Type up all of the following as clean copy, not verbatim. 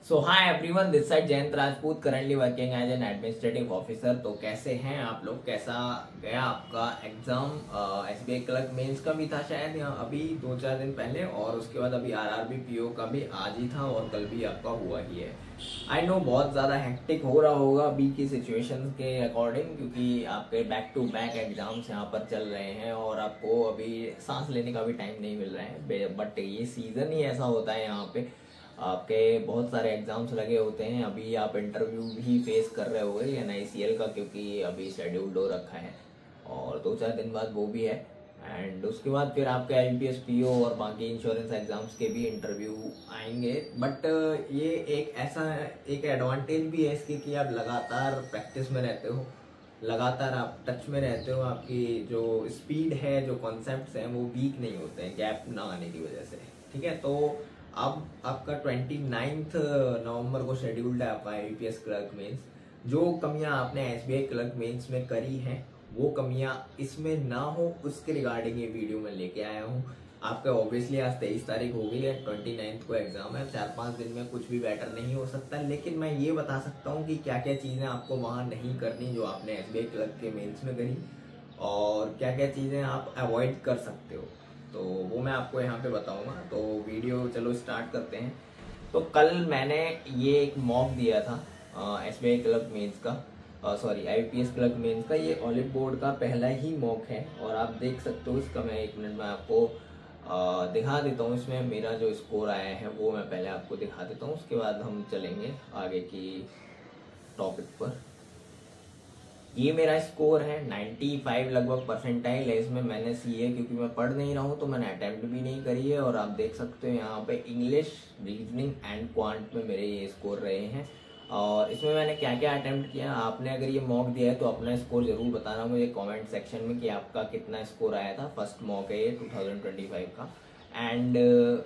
So hi everyone, this side Jayant Rajput, currently working as an administrative officer. तो कैसे हैं आप लोग? कैसा गया आपका एग्जाम? एसबीआई क्लर्क मेंस का भी था शायद यहाँ अभी 2-4 दिन पहले, और उसके बाद अभी आरआरबी पीओ का भी आज ही था और कल भी आपका हुआ ही है। आई नो बहुत ज़्यादा हेक्टिक हो रहा होगा अभी की सिचुएशन के अकॉर्डिंग, क्योंकि आपके बैक टू बैक एग्जाम्स यहाँ पर चल रहे हैं और आपको अभी सांस लेने का भी टाइम नहीं मिल रहा है। बट ये सीज़न ही ऐसा होता है, यहाँ पे आपके बहुत सारे एग्जाम्स लगे होते हैं। अभी आप इंटरव्यू भी फेस कर रहे होगे NICL का, क्योंकि अभी शेड्यूल्ड हो रखा है और 2-4 दिन बाद वो भी है। एंड उसके बाद फिर आपके IBPS PO और बाकी इंश्योरेंस एग्जाम्स के भी इंटरव्यू आएंगे। बट ये एक ऐसा एक एडवांटेज भी है इसकी कि आप लगातार प्रैक्टिस में रहते हो, लगातार आप टच में रहते हो। आपकी जो स्पीड है, जो कॉन्सेप्ट्स हैं, वो वीक नहीं होते हैं गैप ना आने की वजह से। ठीक है, तो अब आपका 29 नवंबर को शेड्यूल्ड है आपका IBPS क्लर्क मेंस। जो कमियां आपने SBI क्लर्क मेंस में करी हैं, वो कमियां इसमें ना हो, उसके रिगार्डिंग ये वीडियो में लेके आया हूँ। आपका ऑब्वियसली आज 23 तारीख हो गई है, 29 को एग्जाम है। 4-5 दिन में कुछ भी बेटर नहीं हो सकता, लेकिन मैं ये बता सकता हूँ कि क्या क्या चीज़ें आपको वहाँ नहीं करनी जो आपने SBI क्लर्क के मेंस में करी, और क्या क्या चीज़ें आप अवॉइड कर सकते हो, तो वो मैं आपको यहाँ पे बताऊंगा। तो वीडियो चलो स्टार्ट करते हैं। तो कल मैंने ये एक मॉक दिया था SBI क्लर्क मेंस का, सॉरी IBPS क्लर्क मेंस का। ये ऑलिव बोर्ड का पहला ही मॉक है और आप देख सकते हो इसका। मैं 1 मिनट में आपको दिखा देता हूँ। इसमें मेरा जो स्कोर आया है वो मैं पहले आपको दिखा देता हूँ, उसके बाद हम चलेंगे आगे की टॉपिक पर। ये मेरा स्कोर है 95 लगभग परसेंटाइल है। इसमें मैंने CA, क्योंकि मैं पढ़ नहीं रहा हूँ तो मैंने अटेम्प्ट भी नहीं करी है। और आप देख सकते हो यहाँ पे इंग्लिश, रीजनिंग एंड क्वांट में मेरे ये स्कोर रहे हैं। और इसमें मैंने क्या क्या अटेम्प्ट किया, आपने अगर ये मॉक दिया है तो अपना स्कोर जरूर बताना मुझे कमेंट सेक्शन में कि आपका कितना स्कोर आया था। फर्स्ट मॉक है ये 2025 का, एंड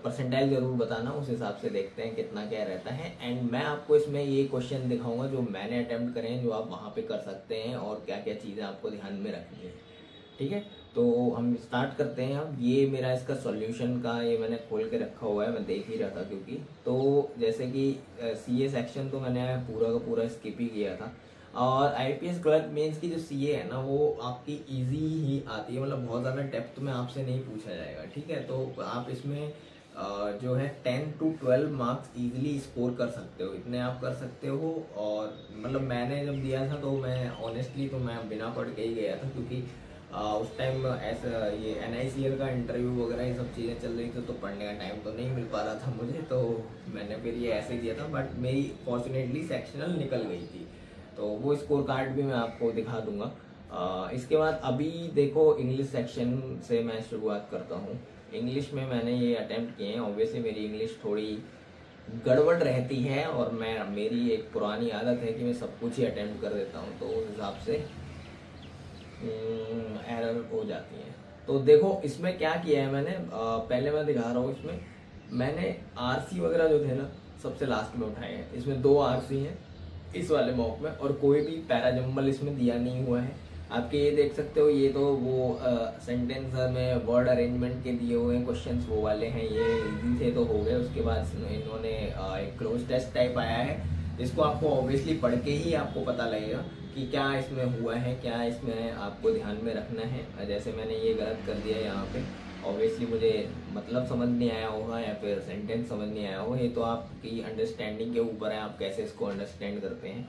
परसेंटाइल जरूर बताना, उस हिसाब से देखते हैं कितना क्या रहता है। एंड मैं आपको इसमें ये क्वेश्चन दिखाऊंगा जो मैंने अटेम्प्ट करे हैं, जो आप वहाँ पे कर सकते हैं, और क्या क्या चीज़ें आपको ध्यान में रखनी है। ठीक है, तो हम स्टार्ट करते हैं। अब ये मेरा इसका सॉल्यूशन का ये मैंने खोल के रखा हुआ है, मैं देख ही रहा था क्योंकि। तो जैसे कि CA सेक्शन तो मैंने पूरा का पूरा स्किप ही किया था, और IBPS क्लर्क मेंस की जो CA है ना, वो आपकी इजी ही आती है, मतलब बहुत ज़्यादा डेप्थ में आपसे नहीं पूछा जाएगा। ठीक है, तो आप इसमें जो है 10 to 12 मार्क्स इजीली स्कोर कर सकते हो, इतने आप कर सकते हो। और मतलब मैंने जब दिया था तो मैं ऑनेस्टली तो मैं बिना पढ़ के ही गया था, क्योंकि उस टाइम ऐसा ये NICL का इंटरव्यू वगैरह ये सब चीज़ें चल रही थी, तो पढ़ने का टाइम तो नहीं मिल पा रहा था मुझे, तो मैंने फिर ये ऐसे ही दिया था। बट मेरी फॉर्चुनेटली सेक्शनल निकल गई थी, तो वो स्कोर कार्ड भी मैं आपको दिखा दूंगा। इसके बाद अभी देखो इंग्लिश सेक्शन से मैं शुरुआत करता हूँ। इंग्लिश में मैंने ये अटेम्प्ट किए हैं। ऑब्वियसली मेरी इंग्लिश थोड़ी गड़बड़ रहती है, और मेरी एक पुरानी आदत है कि मैं सब कुछ ही अटेम्प्ट कर देता हूँ, तो उस हिसाब से एरर हो जाती है। तो देखो इसमें क्या किया है मैंने, पहले मैं दिखा रहा हूँ। इसमें मैंने RC वगैरह जो थे ना सबसे लास्ट में उठाए हैं। इसमें 2 RC हैं इस वाले मॉक में, और कोई भी पैराजम्बल इसमें दिया नहीं हुआ है। आपके ये देख सकते हो, ये तो वो सेंटेंस में वर्ड अरेंजमेंट के दिए हुए हैं क्वेश्चंस, वो वाले हैं, ये इजी थे तो हो गए। उसके बाद इन्होंने एक क्लोज टेस्ट टाइप आया है, जिसको आपको ऑब्वियसली पढ़ के ही आपको पता लगेगा कि क्या इसमें हुआ है, क्या इसमें आपको ध्यान में रखना है। जैसे मैंने ये गलत कर दिया यहाँ पे, ऑब्वियसली मुझे मतलब समझ नहीं आया होगा या फिर सेंटेंस समझ नहीं आया होगा, ये तो आपकी अंडरस्टैंडिंग के ऊपर है, आप कैसे इसको अंडरस्टैंड करते हैं।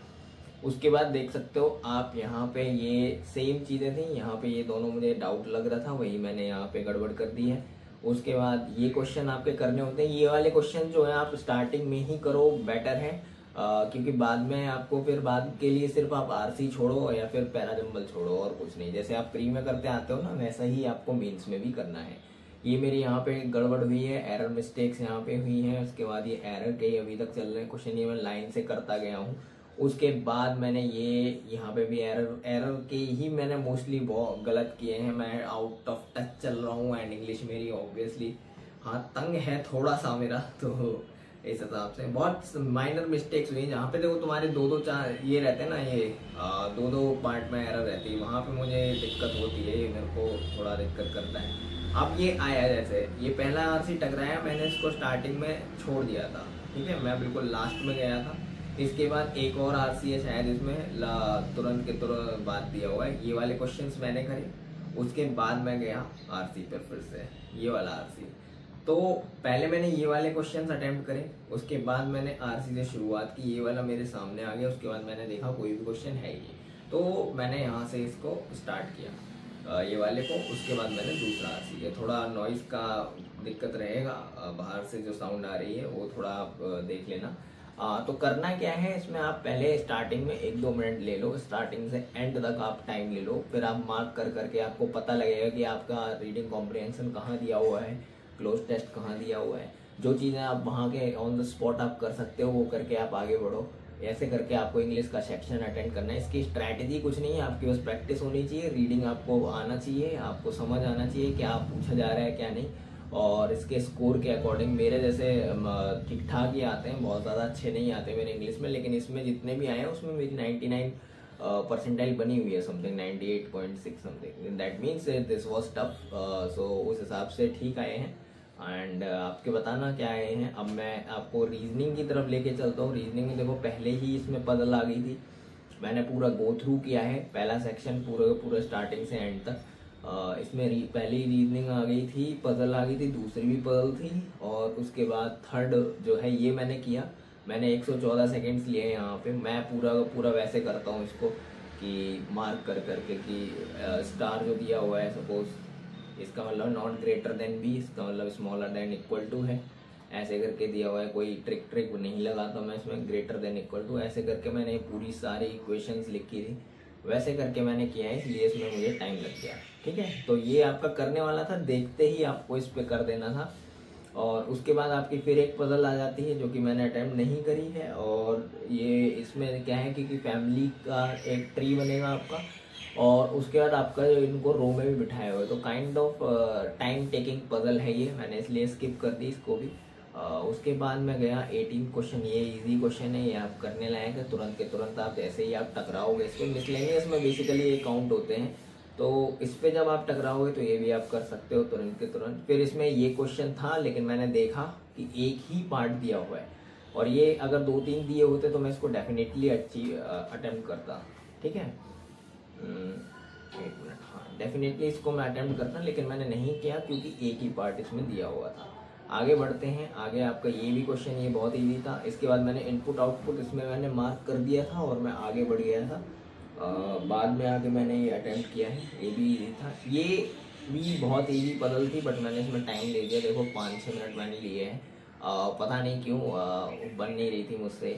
उसके बाद देख सकते हो आप यहाँ पे ये सेम चीज़ें थी, यहाँ पे ये दोनों मुझे डाउट लग रहा था, वही मैंने यहाँ पे गड़बड़ कर दी है। उसके बाद ये क्वेश्चन आपके करने होते हैं। ये वाले क्वेश्चन जो है आप स्टार्टिंग में ही करो, बेटर है, क्योंकि बाद में आपको फिर बाद के लिए सिर्फ आप RC छोड़ो या फिर पैराजम्बल छोड़ो और कुछ नहीं। जैसे आप प्री में करते आते हो ना, वैसा ही आपको मेंस में भी करना है। ये मेरी यहाँ पे गड़बड़ हुई है, एरर मिस्टेक्स यहाँ पे हुई हैं। उसके बाद ये एरर के अभी तक चल रहे हैं क्वेश्चन, ये मैं लाइन से करता गया हूँ। उसके बाद मैंने ये यहाँ पे भी एरर के ही मैंने मोस्टली बहुत गलत किए हैं। मैं आउट ऑफ टच चल रहा हूँ, एंड इंग्लिश मेरी ऑब्वियसली हाँ तंग है थोड़ा सा मेरा, तो इस हिसाब से बहुत माइनर मिस्टेक्स हुई। जहाँ पे देखो तुम्हारे 2-4 ये रहते हैं ना, ये 2 पार्ट में एरर रहती है, वहाँ पे मुझे दिक्कत होती है, ये मेरे को थोड़ा दिक्कत करता है। अब ये आया, जैसे ये पहला RC टकराया, मैंने इसको स्टार्टिंग में छोड़ दिया था, ठीक है, मैं बिल्कुल लास्ट में गया था। इसके बाद एक और आरसी है शायद इसमें तुरंत के तुरंत बाद दिया हुआ है, ये वाले क्वेश्चंस मैंने करे। उसके बाद मैं गया आरसी पर फिर से, ये वाला आरसी। तो पहले मैंने ये वाले क्वेश्चंस अटेम्प्ट करे, उसके बाद मैंने आरसी से शुरुआत की, ये वाला मेरे सामने आ गया। उसके बाद मैंने देखा कोई भी क्वेश्चन है ही, तो मैंने यहाँ से इसको स्टार्ट किया ये वाले को। उसके बाद मैंने दूसरा आरसी किया। थोड़ा नॉइज़ का दिक्कत रहेगा, बाहर से जो साउंड आ रही है वो थोड़ा आप देख लेना। तो करना क्या है इसमें, आप पहले स्टार्टिंग में 1-2 मिनट ले लो, स्टार्टिंग से एंड तक आप टाइम ले लो, फिर आप मार्क कर करके आपको पता लगेगा कि आपका रीडिंग कॉम्प्रिहेंशन कहाँ दिया हुआ है, क्लोज टेस्ट कहाँ दिया हुआ है। जो चीज़ें आप वहाँ के ऑन द स्पॉट आप कर सकते हो वो करके आप आगे बढ़ो। ऐसे करके आपको इंग्लिश का सेक्शन अटेंड करना है। इसकी स्ट्रैटेजी कुछ नहीं है, आपकी बस प्रैक्टिस होनी चाहिए, रीडिंग आपको आना चाहिए, आपको समझ आना चाहिए क्या पूछा जा रहा है क्या नहीं। और इसके स्कोर के अकॉर्डिंग मेरे जैसे ठीक ठाक ही आते हैं, बहुत ज़्यादा अच्छे नहीं आते मेरे इंग्लिश में, लेकिन इसमें जितने भी आए हैं उसमें मेरी 99 परसेंटाइल बनी हुई है, something 98.6 something. That means this was tough, so उस हिसाब से ठीक आए हैं। एंड आपके बताना क्या आए हैं। अब मैं आपको रीजनिंग की तरफ लेके चलता हूँ। रीजनिंग में देखो पहले ही इसमें पजल आ गई थी, मैंने पूरा गो थ्रू किया है पहला सेक्शन पूरा स्टार्टिंग से एंड तक। इसमें पहली रीजनिंग आ गई थी, पजल आ गई थी, दूसरी भी पजल थी, और उसके बाद थर्ड जो है ये मैंने किया। मैंने 114 सेकेंड्स लिए यहाँ पे। मैं पूरा वैसे करता हूँ इसको कि मार्क कर करके कि स्टार जो दिया हुआ है, सपोज इसका मतलब नॉट ग्रेटर देन बी, इसका मतलब स्मॉलर देन इक्वल टू है, ऐसे करके दिया हुआ है। कोई ट्रिक नहीं लगाता मैं इसमें, ग्रेटर देन इक्वल टू ऐसे करके मैंने पूरी सारी इक्वेशंस लिखी थी, वैसे करके मैंने किया है, इसलिए इसमें मुझे टाइम लग गया। ठीक है, तो ये आपका करने वाला था, देखते ही आपको इस पे कर देना था। और उसके बाद आपकी फिर एक पजल आ जाती है जो कि मैंने अटेम्प्ट नहीं करी है, और ये इसमें क्या है कि फैमिली का एक ट्री बनेगा आपका, और उसके बाद आपका इनको रो में भी बिठाया हुआ है, तो kind of time taking puzzle है ये, मैंने इसलिए स्किप कर दी इसको भी। उसके बाद मैं गया 18 क्वेश्चन, ये इजी क्वेश्चन है, ये आप करने लायक है, तुरंत के तुरंत आप जैसे ही आप टकराओगे इसमें, मिसलेनियस में बेसिकली ये काउंट होते हैं, तो इस पे जब आप टकराओगे तो ये भी आप कर सकते हो तुरंत के तुरंत। फिर इसमें ये क्वेश्चन था, लेकिन मैंने देखा कि एक ही पार्ट दिया हुआ है, और ये अगर 2-3 दिए होते तो मैं इसको डेफिनेटली अच्छी अटेम्प्ट करता। ठीक है, एक मिनट, हाँ डेफिनेटली इसको मैं अटेम्प्ट करता, लेकिन मैंने नहीं किया क्योंकि एक ही पार्ट इसमें दिया हुआ था। आगे बढ़ते हैं, आगे आपका ये भी क्वेश्चन ये बहुत इजी था। इसके बाद मैंने इनपुट आउटपुट इसमें मैंने मार्क कर दिया था और मैं आगे बढ़ गया था। बाद में आके मैंने ये अटेम्प्ट किया है, ये भी इजी था, ये भी बहुत इजी पजल थी, बट मैंने इसमें टाइम ले दिया। देखो 5-6 मिनट मैंने लिए हैं, पता नहीं क्यों बन नहीं रही थी मुझसे,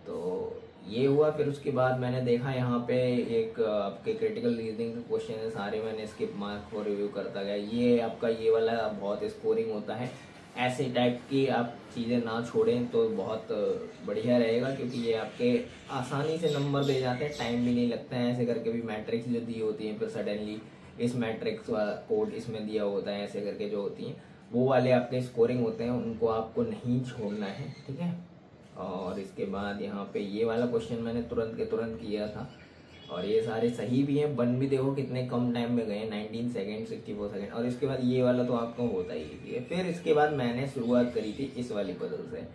तो ये हुआ। फिर उसके बाद मैंने देखा यहाँ पे एक आपके क्रिटिकल रीजनिंग के क्वेश्चन है, सारे मैंने स्किप मार्क और रिव्यू करता गया। ये आपका ये वाला बहुत स्कोरिंग होता है, ऐसे टाइप की आप चीज़ें ना छोड़ें तो बहुत बढ़िया रहेगा, क्योंकि ये आपके आसानी से नंबर दे जाते हैं, टाइम भी नहीं लगता है। ऐसे करके भी मैट्रिक्स जो दी होती हैं, फिर सडनली इस मैट्रिक्स कोड इसमें दिया होता है, ऐसे करके जो होती हैं वो वाले आपके स्कोरिंग होते हैं, उनको आपको नहीं छोड़ना है। ठीक है, और इसके बाद यहाँ पे ये वाला क्वेश्चन मैंने तुरंत के तुरंत किया था, और ये सारे सही भी हैं, बन भी देखो कितने कम टाइम में गए, 19 सेकेंड 64 सेकेंड। और इसके बाद ये वाला तो आपका होता ही है। फिर इसके बाद मैंने शुरुआत करी थी इस वाली पजल से,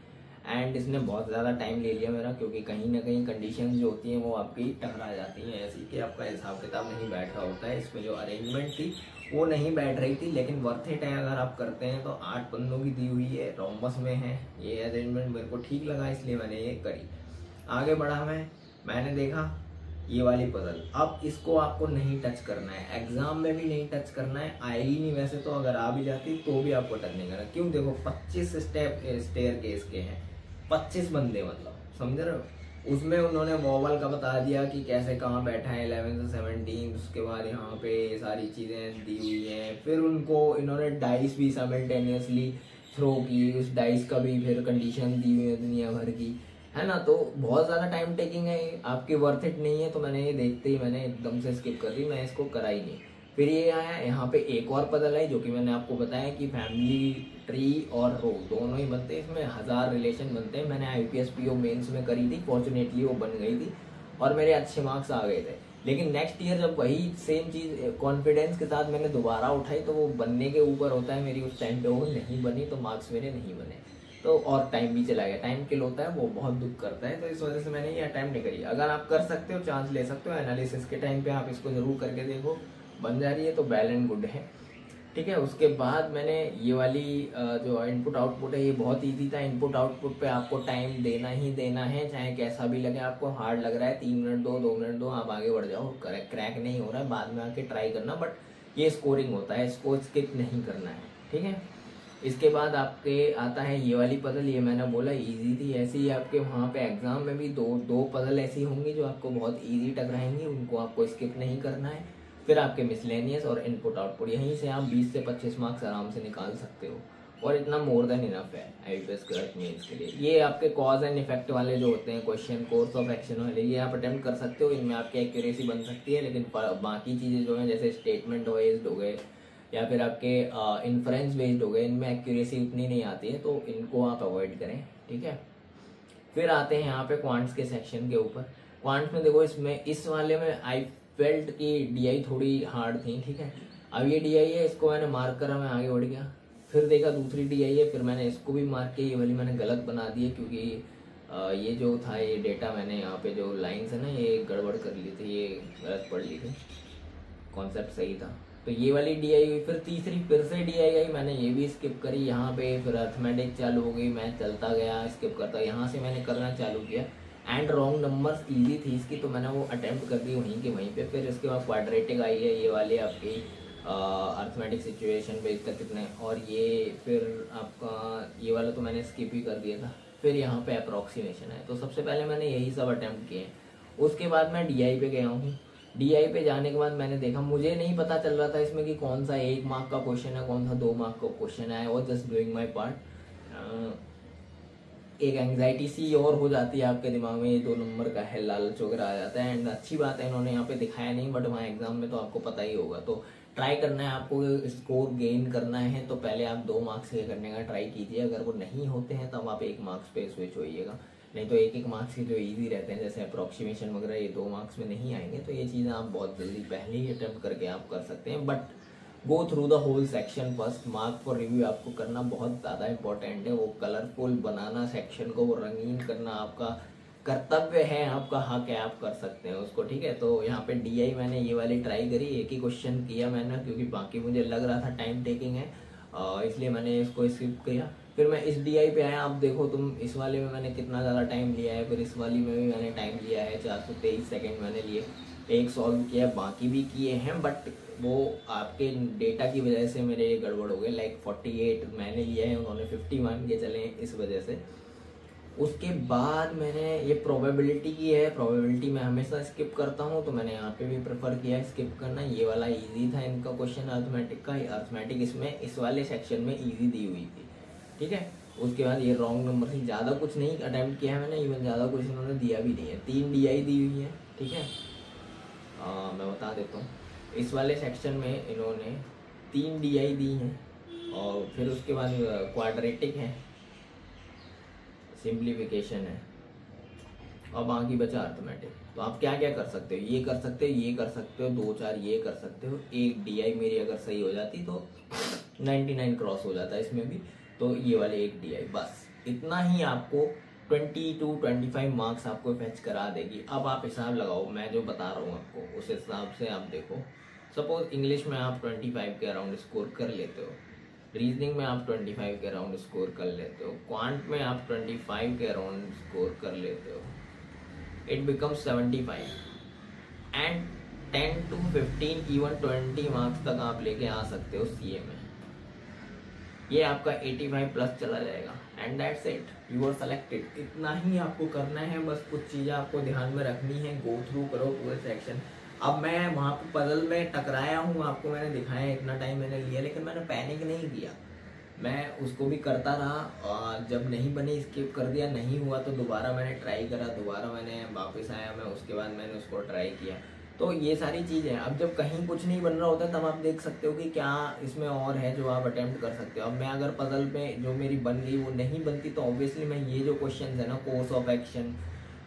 एंड इसने बहुत ज़्यादा टाइम ले लिया मेरा, क्योंकि कहीं ना कहीं कंडीशन जो होती हैं वो आपकी टकरा जाती हैं, ऐसी कि आपका हिसाब किताब नहीं बैठ रहा होता है। इसमें जो अरेंजमेंट थी वो नहीं बैठ रही थी, लेकिन वर्थ इट है अगर आप करते हैं तो। 8 पन्नों की दी हुई है, रोम्बस में है, ये अरेंजमेंट मेरे को ठीक लगा, इसलिए मैंने ये करी। आगे बढ़ा मैंने देखा ये वाली पजल, अब इसको आपको नहीं टच करना है, एग्जाम में भी नहीं टच करना है, आएगी नहीं वैसे तो, अगर आ भी जाती तो भी आपको टच नहीं करना। क्यों, देखो 25 स्टेयर केस के हैं, 25 बंदे, मतलब समझ रहे हो। उसमें उन्होंने वॉवल का बता दिया कि कैसे कहाँ बैठा है 11 से 17, उसके बाद यहाँ पे सारी चीज़ें दी हुई हैं। फिर उनको इन्होंने डाइस भी साइमल्टेनियसली थ्रो की, उस डाइस का भी फिर कंडीशन दी हुई है दुनिया भर की, है ना। तो बहुत ज़्यादा टाइम टेकिंग है, आपके वर्थ इट नहीं है, तो मैंने ये देखते ही मैंने एकदम से स्किप कर दी, मैं इसको करा ही नहीं। फिर ये आया यहाँ पे एक और पजल है, जो कि मैंने आपको बताया कि फैमिली ट्री और रो दोनों ही बनते हैं, इसमें 1000 रिलेशन बनते हैं। मैंने IPS PO मेंस में करी थी, फॉर्चुनेटली वो बन गई थी और मेरे अच्छे मार्क्स आ गए थे। लेकिन नेक्स्ट ईयर जब वही सेम चीज़ कॉन्फिडेंस के साथ मैंने दोबारा उठाई, तो वो बनने के ऊपर होता है मेरी, उस टाइम पे वो नहीं बनी, तो मार्क्स मेरे नहीं बने। तो और टाइम भी चला गया, टाइम किल होता है, वो बहुत दुख करता है। तो इस वजह से मैंने ये अटेम्प्ट नहीं करी। अगर आप कर सकते हो, चांस ले सकते हो, एनालिसिस के टाइम पे आप इसको जरूर करके देखो, बन जा रही है तो वेल एंड गुड है, ठीक है। उसके बाद मैंने ये वाली जो इनपुट आउटपुट है, ये बहुत इजी था। इनपुट आउटपुट पे आपको टाइम देना ही देना है, चाहे कैसा भी लगे आपको। हार्ड लग रहा है 3 मिनट दो, 2 मिनट दो, आप आगे बढ़ जाओ। क्रैक नहीं हो रहा है, बाद में आके ट्राई करना, बट ये स्कोरिंग होता है, इसको स्किप नहीं करना है, ठीक है। इसके बाद आपके आता है ये वाली पजल, ये मैंने बोला इजी थी। ऐसे ही आपके वहाँ पे एग्जाम में भी दो पजल ऐसी होंगी जो आपको बहुत इजी टकराएंगी, उनको आपको स्किप नहीं करना है। फिर आपके मिसलेनियस और इनपुट आउटपुट, यहीं से आप 20 से 25 मार्क्स आराम से निकाल सकते हो, और इतना मोर देन इनफ है IBPS क्लर्क मेंस के लिए। ये आपके कॉज एंड इफेक्ट वाले जो होते हैं क्वेश्चन, कोर्स ऑफ एक्शन वाले, ये आप अटेम्प्ट कर सकते हो, इनमें आपकी एक्यूरेसी बन सकती है। लेकिन बाकी चीज़ें जो हैं, जैसे स्टेटमेंट बेस्ड हो गए या फिर आपके इन्फ्रेंस बेस्ड हो गए, इनमें एक्यूरेसी उतनी नहीं आती है, तो इनको आप अवॉइड करें, ठीक है। फिर आते हैं यहाँ पे क्वांट्स के सेक्शन के ऊपर। क्वांट्स में देखो, इसमें इस वाले में आई फेल्ट की DI थोड़ी हार्ड थी, ठीक है। अब ये DI है, इसको मैंने मार्क करा, मैं आगे बढ़ गया। फिर देखा दूसरी DI है, फिर मैंने इसको भी मार्क किया। ये वाली मैंने गलत बना दी है, क्योंकि ये जो था, ये डेटा मैंने यहाँ पे जो लाइन्स है ना, ये गड़बड़ कर ली थी, ये गलत पढ़ ली थी, कॉन्सेप्ट सही था। तो ये वाली DI हुई। फिर तीसरी फिर से DI आई, मैंने ये भी स्किप करी यहाँ पे। फिर अर्थमेटिक चालू हो गई, मैं चलता गया स्किप करता, यहाँ से मैंने करना चालू किया। एंड रॉन्ग नंबर्स इजी थी इसकी, तो मैंने वो अटेम्प्ट कर दी वहीं के वहीं पे। फिर इसके बाद क्वाड्रेटिक आई है, ये वाली आपकी अर्थमेटिक सिचुएशन पे इसका कितने, और ये फिर आपका ये वाला तो मैंने स्किप ही कर दिया था। फिर यहाँ पे अप्रोक्सीमेशन है। तो सबसे पहले मैंने यही सब अटेम्प्ट किए। उसके बाद मैं DI पे गया हूँ। DI पे जाने के बाद मैंने देखा, मुझे नहीं पता चल रहा था इसमें कि कौन सा 1 मार्क का क्वेश्चन है, कौन सा 2 मार्क का क्वेश्चन है। और जस्ट डूइंग माई पार्ट। एक एंग्जाइटी सी और हो जाती है आपके दिमाग में, ये 2 नंबर का है, लालच वगैरह आ जाता है। एंड अच्छी बात है, इन्होंने यहाँ पे दिखाया नहीं, बट वहाँ एग्जाम में तो आपको पता ही होगा। तो ट्राई करना है आपको, स्कोर गेन करना है, तो पहले आप 2 मार्क्स के करने का ट्राई कीजिए। अगर वो नहीं होते हैं तब आप 1 मार्क्स पे स्विच होइएगा, नहीं तो 1-1 मार्क्स के जो इजी रहते हैं, जैसे अप्रोक्सीमेशन वगैरह, ये 2 मार्क्स में नहीं आएंगे। तो ये चीज़ें आप बहुत जल्दी पहले ही अटेम्प्ट करके आप कर सकते हैं। But go through the whole section first. Mark for review आपको करना बहुत ज़्यादा इंपॉर्टेंट है। वो कलरफुल बनाना सेक्शन को, वो रंगीन करना आपका कर्तव्य है, आपका हक है, आप कर सकते हैं उसको, ठीक है। तो यहाँ पे DI मैंने ये वाली ट्राई करी, एक ही क्वेश्चन किया मैंने, क्योंकि बाकी मुझे लग रहा था टाइम टेकिंग है, इसलिए मैंने इसको स्किप किया। फिर मैं इस DI पे आया। आप देखो तुम, इस वाले में मैंने कितना ज़्यादा टाइम लिया है, फिर इस वाली में भी मैंने टाइम लिया है, 423 सेकेंड मैंने लिए। एक सॉल्व किया, बाकी भी किए हैं, बट वो आपके डेटा की वजह से मेरे गड़बड़ हो गए। लाइक 48 मैंने लिया है, उन्होंने 50 मान के चले, इस वजह से। उसके बाद मैंने ये प्रोबेबिलिटी की है। प्रोबेबिलिटी मैं हमेशा स्किप करता हूँ, तो मैंने यहाँ पे भी प्रेफर किया स्किप करना। ये वाला इजी था इनका क्वेश्चन अर्थमेटिक का। अर्थमेटिक इसमें इस वाले सेक्शन में इजी दी हुई थी, ठीक है। उसके बाद ये रॉन्ग नंबर से ज़्यादा कुछ नहीं अटेम्प्ट किया है मैंने, इवन ज़्यादा कुछ इन्होंने दिया भी नहीं है। 3 DI दी हुई है, ठीक है। मैं बता देता हूँ, इस वाले सेक्शन में इन्होंने 3 DI दी हैं, और फिर उसके बाद क्वाड्रेटिक है, सिंप्लीफिकेशन है, और बाकी बचा अर्थमेटिक। तो आप क्या क्या कर सकते हो, ये कर सकते हो, ये कर सकते हो, 2-4 ये कर सकते हो। एक DI मेरी अगर सही हो जाती तो 99 क्रॉस हो जाता है इसमें भी। तो ये वाले एक DI, बस इतना ही आपको 20 to 25 मार्क्स आपको फैच करा देगी। अब आप हिसाब लगाओ, मैं जो बता रहा हूँ आपको उस हिसाब से आप देखो। सपोज इंग्लिश में आप 25 के अराउंड स्कोर कर लेते हो, रीजनिंग में आप 25 के अराउंड स्कोर कर लेते हो, क्वांट में आप 25 के अराउंड स्कोर कर लेते हो, it becomes 75। And 10 to 15 even 20 marks तक आप लेके आ सकते हो CA में। ये आपका 85 प्लस चला जाएगा, and that's it, you are selected. इतना ही आपको करना है, बस कुछ चीज़ें आपको ध्यान में रखनी है। गो थ्रू करो पूरे सेक्शन। अब मैं वहाँ पे पजल में टकराया हूँ, आपको मैंने दिखाया, इतना टाइम मैंने लिया, लेकिन मैंने पैनिक नहीं किया, मैं उसको भी करता रहा। जब नहीं बनी स्किप कर दिया, नहीं हुआ तो दोबारा मैंने ट्राई करा, दोबारा मैंने वापस आया मैं, उसके बाद मैंने उसको ट्राई किया। तो ये सारी चीज़ें, अब जब कहीं कुछ नहीं बन रहा होता तब आप देख सकते हो कि क्या इसमें और है जो आप अटेम्प्ट कर सकते हो। अब मैं अगर पजल में जो मेरी बन गई वो नहीं बनती, तो ऑब्वियसली मैं ये जो क्वेश्चन है ना, कोर्स ऑफ एक्शन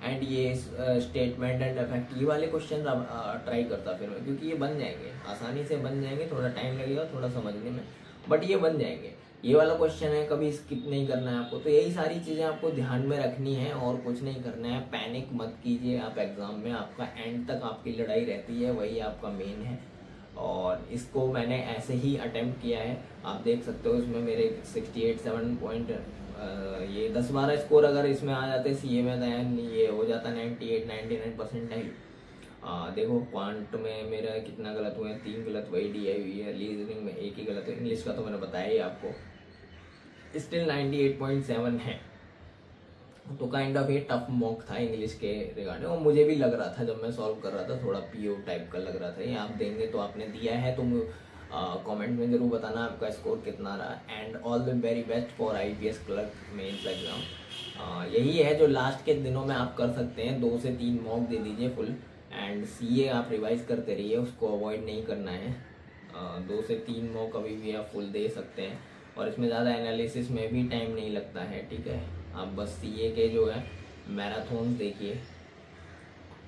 एंड ये स्टेटमेंट एंड इफेक्ट, ये वाले क्वेश्चन ट्राई करता फिर मैं, क्योंकि ये बन जाएंगे, आसानी से बन जाएंगे, थोड़ा टाइम लगेगा थोड़ा समझने में, बट ये बन जाएंगे। ये वाला क्वेश्चन है, कभी स्किप नहीं करना है आपको। तो यही सारी चीज़ें आपको ध्यान में रखनी है और कुछ नहीं करना है। पैनिक मत कीजिए आप एग्ज़ाम में, आपका एंड तक आपकी लड़ाई रहती है, वही आपका मेन है। और इसको मैंने ऐसे ही अटेम्प्ट किया है, आप देख सकते हो इसमें मेरे 68 पॉइंट ये 10-12 स्कोर अगर इसमें आ जाते सीए में, दैन ये हो जाता 98-99 परसेंटाइल। देखो क्वांट में मेरा कितना गलत हुआ है, 3 गलत वही डी आई हुई है, रीजनिंग में 1 ही गलत है, इंग्लिश का तो मैंने बताया ही आपको। स्टिल 98.7 है। तो काइंड ऑफ ये टफ मॉक था इंग्लिश के रिगार्डिंग, और मुझे भी लग रहा था जब मैं सॉल्व कर रहा था थोड़ा पीओ टाइप का लग रहा था। ये आप देंगे तो आपने दिया है, तो कमेंट में जरूर बताना आपका स्कोर कितना रहा। And all the very best for IPS clerk mains exam. यही है जो लास्ट के दिनों में आप कर सकते हैं, 2 से 3 मॉक दे दीजिए फुल। एंड सीए आप रिवाइज करते रहिए, उसको अवॉइड नहीं करना है। 2 से 3 मॉक अभी भी आप फुल दे सकते हैं, और इसमें ज़्यादा एनालिसिस में भी टाइम नहीं लगता है, ठीक है। आप बस सीए के जो है मैराथन देखिए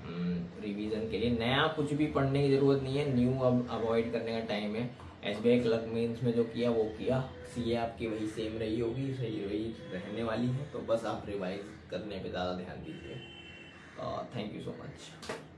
रिवीजन के लिए। नया कुछ भी पढ़ने की ज़रूरत नहीं है, न्यू अब अवॉइड करने का टाइम है। एसबीआई क्लर्क मेंस में जो किया वो किया, सीए आपकी वही सेम रही होगी, सही वही रहने वाली है। तो बस आप रिवाइज करने पे ज़्यादा ध्यान दीजिए। Thank you so much.